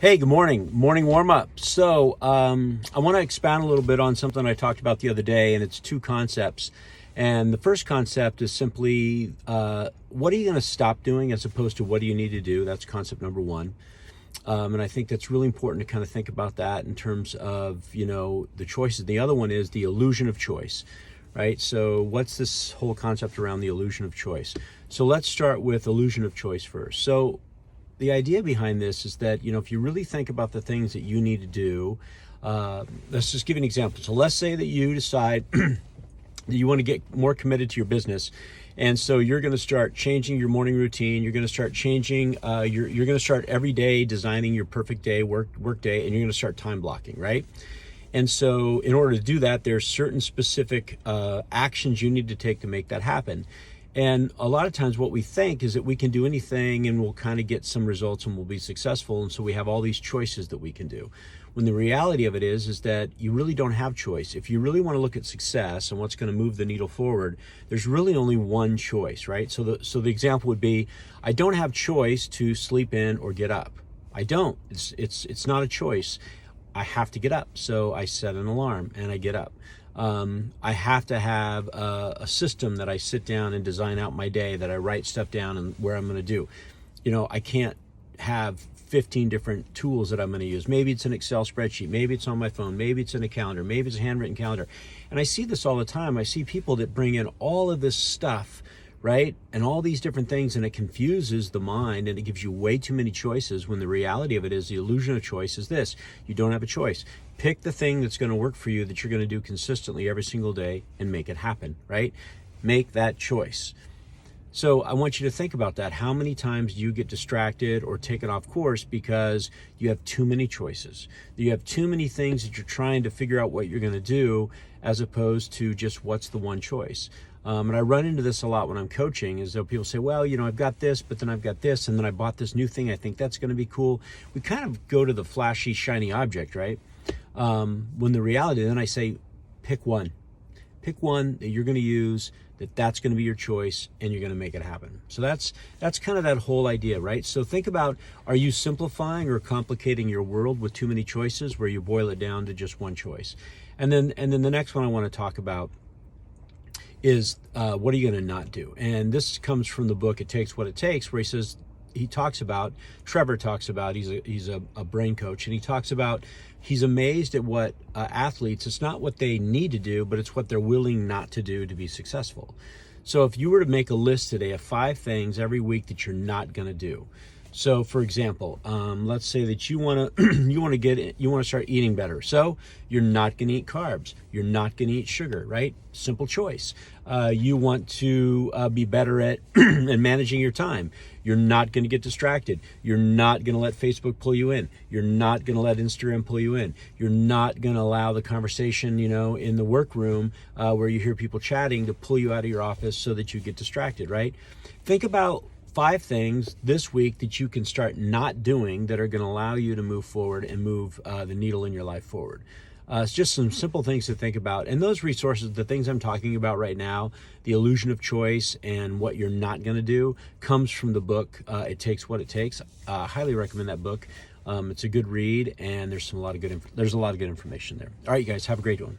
Hey, good morning. Morning warm up. So, I want to expand a little bit on something I talked about the other day, and it's two concepts. And the first concept is simply what are you going to stop doing as opposed to what do you need to do? That's concept number one. And I think that's really important to kind of think about that in terms of, the choices. The other one is the illusion of choice, right? So, what's this whole concept around the illusion of choice? So, let's start with illusion of choice first. So, the idea behind this is that, if you really think about the things that you need to do, let's just give an example. So let's say that you decide that you want to get more committed to your business. And so you're going to start changing your morning routine. You're going to start changing, you're going to start every day designing your perfect day, work day, and you're going to start time blocking, right? And so in order to do that, there's certain specific actions you need to take to make that happen. And a lot of times what we think is that we can do anything and we'll kind of get some results and we'll be successful. And so we have all these choices that we can do. When the reality of it is that you really don't have choice. If you really want to look at success and what's going to move the needle forward, there's really only one choice, right? So the example would be, I don't have choice to sleep in or get up. I don't. It's not a choice. I have to get up. So I set an alarm and I get up. I have to have a system that I sit down and design out my day, that I write stuff down and where I'm going to do. I can't have 15 different tools that I'm going to use. Maybe it's an Excel spreadsheet. Maybe it's on my phone. Maybe it's in a calendar. Maybe it's a handwritten calendar. And I see this all the time. I see people that bring in all of this stuff, right? And all these different things, and it confuses the mind and it gives you way too many choices, when the reality of it is the illusion of choice is this: you don't have a choice. Pick the thing that's going to work for you, that you're going to do consistently every single day, and make it happen, right? Make that choice. So I want you to think about that. How many times do you get distracted or taken off course because you have too many choices? You have too many things that you're trying to figure out what you're going to do, as opposed to just what's the one choice. And I run into this a lot when I'm coaching, is that people say, well, I've got this, but then I've got this, and then I bought this new thing. I think that's going to be cool. We kind of go to the flashy, shiny object, right? When the reality, then I say, pick one that you're going to use, that's going to be your choice, and you're going to make it happen. So that's kind of that whole idea, right? So think about, are you simplifying or complicating your world with too many choices, where you boil it down to just one choice? And then the next one I want to talk about is what are you going to not do? And this comes from the book It Takes What It Takes, where Trevor talks about, he's a brain coach, and he talks about, he's amazed at what athletes, it's not what they need to do, but it's what they're willing not to do to be successful. So if you were to make a list today of 5 things every week that you're not going to do. So for example, let's say that you want to start eating better. So you're not going to eat carbs. You're not going to eat sugar, right? Simple choice. You want to be better at managing your time. You're not going to get distracted. You're not going to let Facebook pull you in. You're not going to let Instagram pull you in. You're not going to allow the conversation, in the workroom where you hear people chatting, to pull you out of your office so that you get distracted, right? Think about 5 things this week that you can start not doing that are going to allow you to move forward and move the needle in your life forward. It's just some simple things to think about. And those resources, the things I'm talking about right now, the illusion of choice and what you're not going to do, comes from the book It Takes What It Takes. Highly recommend that book. It's a good read, and there's a lot of good information there. All right, you guys, have a great one.